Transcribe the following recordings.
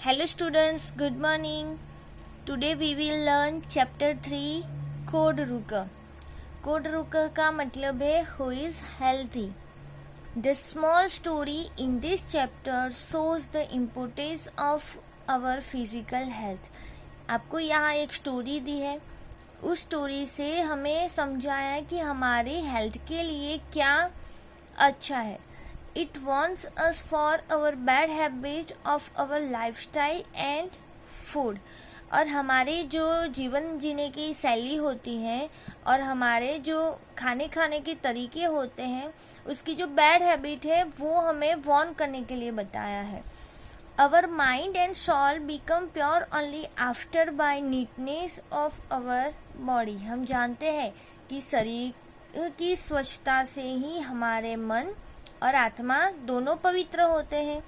Hello students, good morning. Today we will learn chapter 3 code रुका. Code रुका का मतलब है who is healthy. The small story in this chapter shows the importance of our physical health. आपको यहाँ एक story दी है. उस स्टोरी से हमें समझाया है कि हमारे हेल्थ के लिए क्या अच्छा है. It warns us for our bad habit of our lifestyle and food. और हमारे जो जीवन जीने की शैली होती है और हमारे जो खाने के तरीके होते हैं उसकी जो बैड हैबिट है वो हमें वॉर्न करने के लिए बताया है. Our mind and soul become pure only after by neatness of our body. हम जानते हैं कि शरीर की स्वच्छता से ही हमारे मन और आत्मा दोनों पवित्र होते हैं.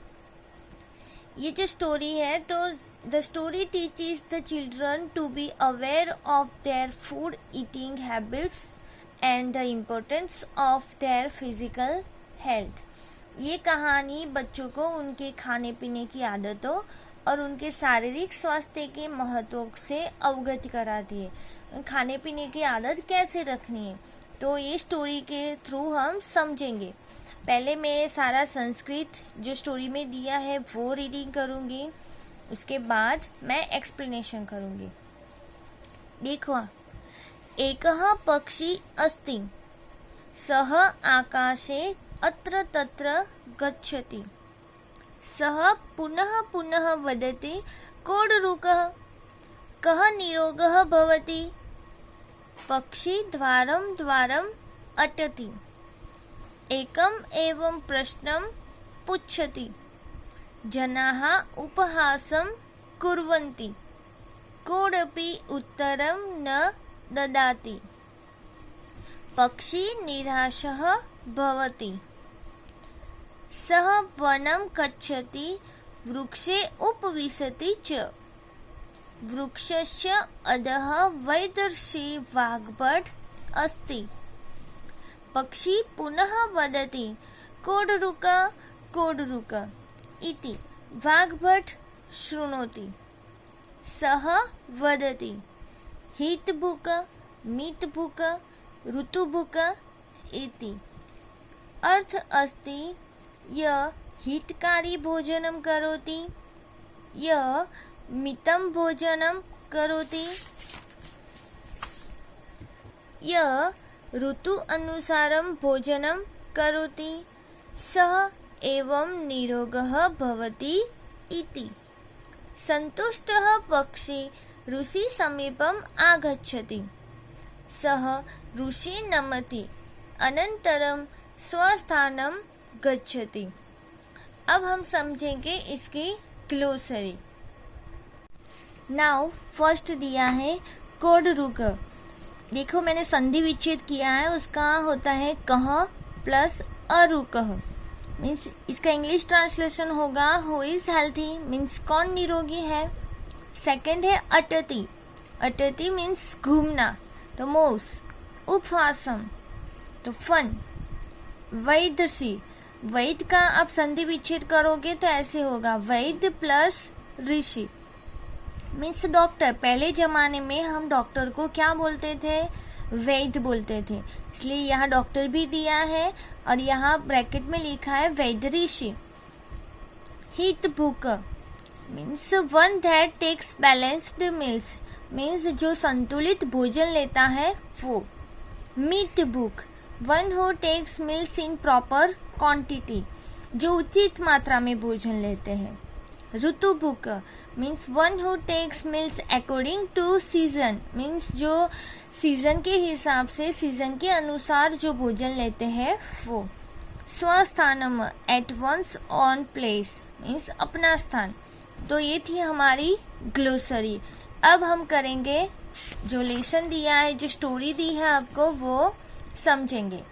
ये जो स्टोरी है तो the story teaches the children to be aware of their food eating habits and the importance of their physical health. ये कहानी बच्चों को उनके खाने पीने की आदतों और उनके शारीरिक स्वास्थ्य के महत्व से अवगत कराती है. खाने पीने की आदत कैसे रखनी है तो ये स्टोरी के थ्रू हम समझेंगे. पहले मैं सारा संस्कृत जो स्टोरी में दिया है वो रीडिंग करूँगी. उसके बाद मैं एक्सप्लेनेशन करूँगी. देखो, एकः पक्षी अस्ति सः आकाशे अत्र तत्र गच्छति सः पुनः पुनः वदति कोडरुकः कः निरोगः भवति. पक्षी द्वारं द्वारम् अटति एकम एवं प्रश्नं पृच्छति जनाः उपहासं कुर्वन्ति कोऽपि उत्तरं न ददाति. पक्षी निराशः भवति सः वनं गच्छति वृक्षे उपविशति च. वृक्षस्य अधः वैदर्षि वाग्भट अस्ति. पक्षी पुनः वदति कोडरुका कोडरुका इति. वाग्भट शृणोति. सः वदति हितभुक मितभुक ऋतुभुक इति. अर्थ अस्ति यः हितकारी भोजनं करोति यः मितं भोजनं करोति यः ऋतु अनुसारं भोजनं करोति सः एवं निरोगः भवति इति. सन्तुष्टः पक्षी ऋषि समीपम् आगच्छति. सः ऋषि नमति अनन्तरं स्वस्थानं गच्छति. अब हम समझेंगे इसकी ग्लोसरी. नाउ फर्स्ट दिया है कोडरुक. देखो मैंने संधि विच्छेद किया है. उसका होता है कह प्लस अरुकह. मीन्स इसका इंग्लिश ट्रांसलेशन होगा हु इज हेल्थी मीन्स कौन निरोगी है. सेकंड है अटति. अटति मीन्स घूमना तो मोस. उपवासम तो फन. वैदर्षि. वैद का आप संधि विच्छेद करोगे तो ऐसे होगा वैद प्लस ऋषि मीन्स डॉक्टर. पहले जमाने में हम डॉक्टर को क्या बोलते थे वैद्य बोलते थे. इसलिए यहाँ डॉक्टर भी दिया है और यहाँ ब्रैकेट में लिखा है वैद्य ऋषि. हितभुक means one that takes balanced meals means जो संतुलित भोजन लेता है वो. मितभुक one who takes meals in proper quantity जो उचित मात्रा में भोजन लेते हैं. ऋतुभुक means one who takes meals according to season means जो सीजन के हिसाब से सीजन के अनुसार जो भोजन लेते हैं वो. स्वस्थानम at one's own place means अपना स्थान. तो ये थी हमारी ग्लोसरी. अब हम करेंगे जो लेसन दिया है जो स्टोरी दी है आपको वो समझेंगे.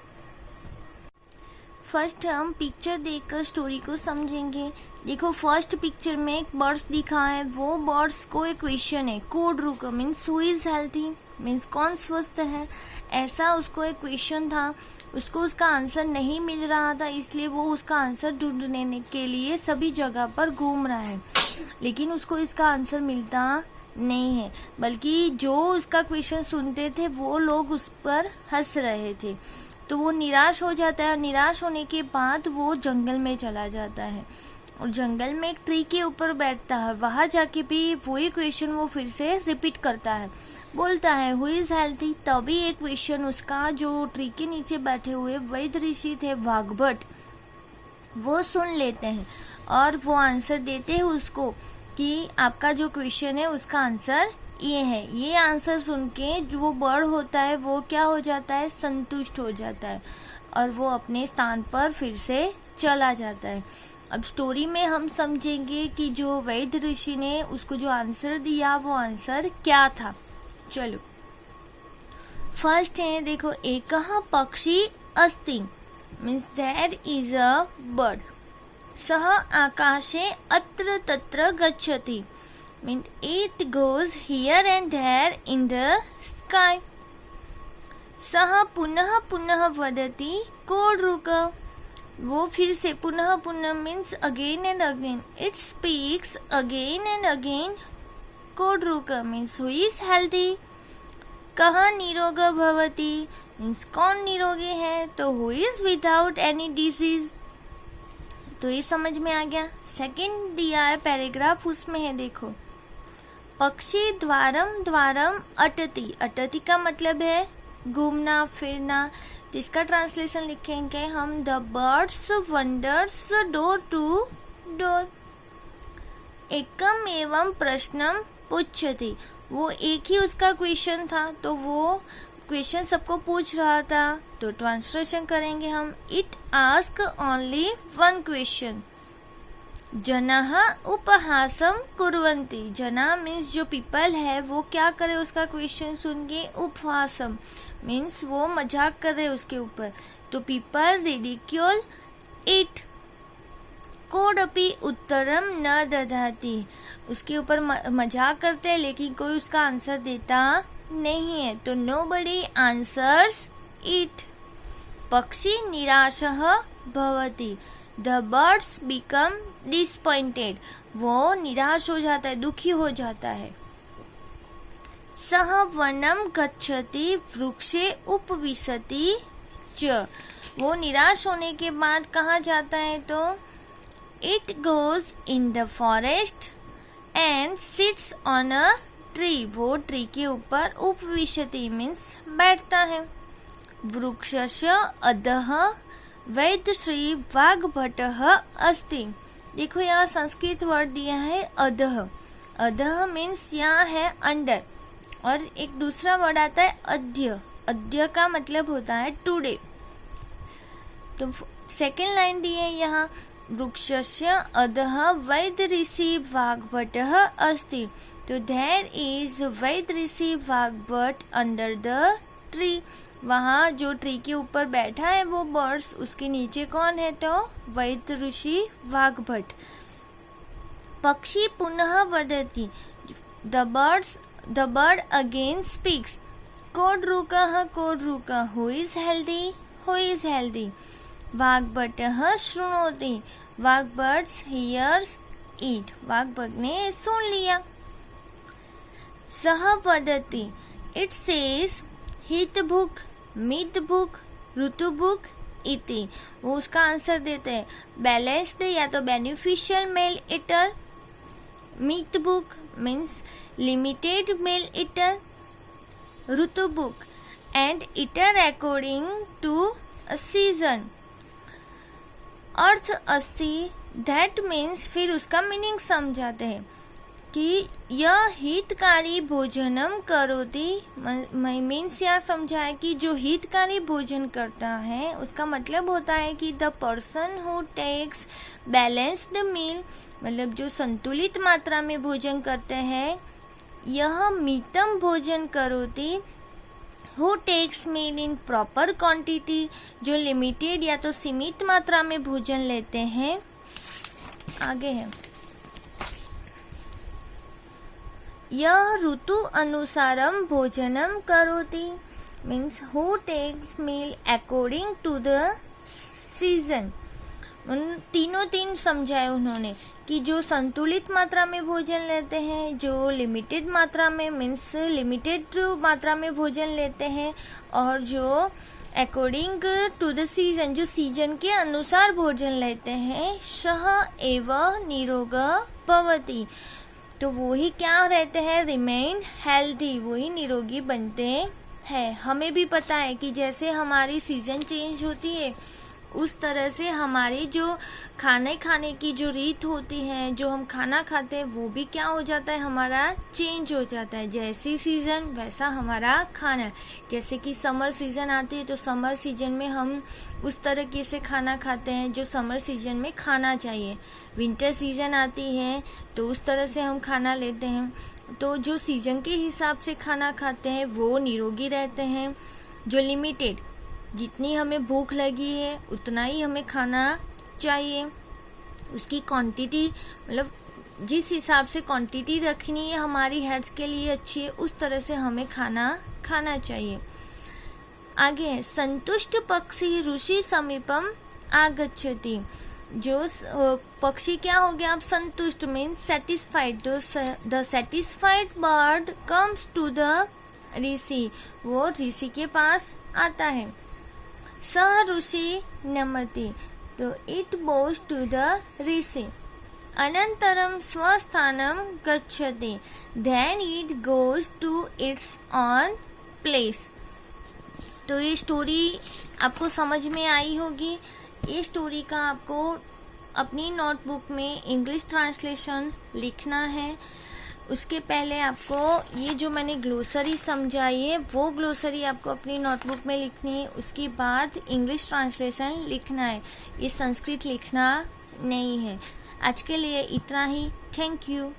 फर्स्ट हम पिक्चर देखकर स्टोरी को समझेंगे. देखो फर्स्ट पिक्चर में एक बर्ड्स दिखा है. वो बर्ड्स को एक क्वेश्चन है कोडरुक means who is healthy means कौन स्वस्थ है. ऐसा उसको एक क्वेश्चन था. उसको उसका आंसर नहीं मिल रहा था, इसलिए वो उसका आंसर ढूंढने के लिए सभी जगह पर घूम रहा है, लेकिन उसको इसका आंसर मिलता नहीं है, बल्कि जो उसका क्वेश्चन सुनते थे वो लोग उस पर हंस रहे थे। तो वो निराश हो जाता है, और निराश होने के बाद वो जंगल में चला जाता है, और जंगल में एक ट्री के ऊपर बैठता है। वहां जाके भी वही क्वेश्चन वो फिर से रिपीट करता है, बोलता है हु इज हेल्थी। तभी एक क्वेश्चन उसका जो ट्री के नीचे बैठे हुए वैद्य ऋषि थे वाघभट, वो सुन लेते हैं और वो आंसर देते हैं उसको कि आपका जो क्वेश्चन है उसका आंसर ये है। ये आंसर सुन के जो वो बर्ड होता है वो क्या हो जाता है, संतुष्ट हो जाता है, और वो अपने स्थान पर फिर से चला जाता है। अब स्टोरी में हम समझेंगे कि जो वैद्य ऋषि ने उसको जो आंसर दिया वो आंसर क्या था। चलो, फर्स्ट है देखो, एक पक्षी अस्ति means there is a bird, सह आकाशे अत्र तत्र गच्छति mean it goes here and there in the sky. सह पुनः पुनः वदति कोडरुक, वो फिर से पुनः पुनः means again and again, it speaks again and again कोडरुक मीन्स हु इज हेल्थी। कहाँ निरोग भवति मीन्स कौन निरोगी है, तो who is without any disease. तो ये समझ में आ गया। सेकंड दिया है पैराग्राफ, उसमें है देखो, पक्षी द्वारम द्वारम अटति, अटति का मतलब है घूमना फिरना, जिसका ट्रांसलेशन लिखेंगे हम, the birds wanders door to door. एकम एवं प्रश्नम पुच्छति, वो एक ही उसका क्वेश्चन था, तो वो क्वेश्चन सबको पूछ रहा था, तो ट्रांसलेशन करेंगे हम, it ask only one question. जनाः उपहासम कुर्वन्ति, जना मीन्स जो पीपल है वो क्या करे उसका क्वेश्चन सुन के, उपहासम मीन्स वो मजाक कर रहे उसके ऊपर, तो पीपल रिडिक्यूल इट। कोडपि उत्तरम न दधाति, उसके ऊपर मजाक करते हैं लेकिन कोई उसका आंसर देता नहीं है, तो नोबडी आंसर्स इट। पक्षी निराशः भवति, द बर्ड्स बिकम डिसपॉइंटेड, वो निराश हो जाता है, दुखी हो जाता है। सह वनम गच्छति वृक्षे उपविशति च, वो निराश होने के बाद कहाँ जाता है, तो it goes in the forest and sits on a tree, वो ट्री के ऊपर उपविशति मीन्स बैठता है। वृक्षस्य अधः वैद्यश्री वाग्भटः अस्ति, देखो यहाँ संस्कृत वर्ड दिया है अधः, अधः मीन्स यहाँ है अंडर, और एक दूसरा वर्ड आता है अद्य, अद्य का मतलब होता है टुडे। तो सेकेंड लाइन दी है यहाँ, वृक्षस्य अधः वैद्य ऋषि वाग्भटः अस्ति, तो there is Vaidya Rishi Vagbhata under the tree, वहाँ जो ट्री के ऊपर बैठा है वो बर्ड्स, उसके नीचे कौन है, तो वैद्य ऋषि वाग्भट। पक्षी पुनः वदति, द बर्ड अगेन स्पीक्स, कोडरुकः कोडरुकः who is healthy, who is healthy. वाग्भटः शृणोति, वाग्भट्स हियर्स इट, वाग्भट ने सुन लिया। सह वदति, इट सेज हितभुक मितभुक ऋतुभुक इति, वो उसका आंसर देते हैं, बैलेंस्ड या तो बेनिफिशियल मेल ईटर, मितभुक मीन्स लिमिटेड मेल ईटर, ऋतुभुक and eater according to a season. अर्थ अस्ति दैट मीन्स, फिर उसका मीनिंग समझाते हैं कि यह हितकारी भोजनम करोति, मीन्स यहाँ समझाए कि जो हितकारी भोजन करता है उसका मतलब होता है कि the person who takes balanced meal, मतलब जो संतुलित मात्रा में भोजन करते हैं। यह मितम भोजन करोति, who takes meal in proper quantity, जो लिमिटेड या तो सीमित मात्रा में भोजन लेते हैं। आगे है, यह ऋतु अनुसारम भोजनम करोति, means who takes meal according to the season. उन तीन समझाए उन्होंने कि जो संतुलित मात्रा में भोजन लेते हैं, जो लिमिटेड मात्रा में मीन्स लिमिटेड मात्रा में भोजन लेते हैं, और जो अकॉर्डिंग टू द सीजन जो सीजन के अनुसार भोजन लेते हैं, सह एव निरोग भवति, तो वो ही क्या रहते हैं, रिमेन हेल्दी, वो ही निरोगी बनते हैं। हमें भी पता है कि जैसे हमारी सीजन चेंज होती है उस तरह से हमारी जो खाने की जो रीत होती है, जो हम खाना खाते हैं, वो भी क्या हो जाता है, हमारा चेंज हो जाता है। जैसी सीजन वैसा हमारा खाना। जैसे कि समर सीजन आती है तो समर सीजन में हम उस तरीके से खाना खाते हैं जो समर सीजन में खाना चाहिए। विंटर सीजन आती है तो उस तरह से हम खाना लेते हैं। तो जो सीजन के हिसाब से खाना खाते हैं वो निरोगी रहते हैं। जो लिमिटेड, जितनी हमें भूख लगी है उतना ही हमें खाना चाहिए, उसकी क्वांटिटी मतलब जिस हिसाब से क्वांटिटी रखनी है हमारी हेल्थ के लिए अच्छी है, उस तरह से हमें खाना चाहिए। आगे है संतुष्ट पक्षी ऋषि समीपम आगच्छति। जो पक्षी क्या हो गया, आप संतुष्ट means satisfied. The satisfied bird comes to the rishi, वो ऋषि के पास आता है। स ऋषि नमति, तो it bows to the rishi. अनंतरम स्वस्थानम गच्छति, then it goes to its own place. तो ये स्टोरी आपको समझ में आई होगी। ये स्टोरी का आपको अपनी नोटबुक में इंग्लिश ट्रांसलेशन लिखना है। उसके पहले आपको ये जो मैंने ग्लोसरी समझाई है वो ग्लोसरी आपको अपनी नोटबुक में लिखनी है। उसके बाद इंग्लिश ट्रांसलेशन लिखना है, ये संस्कृत लिखना नहीं है। आज के लिए इतना ही। Thank you.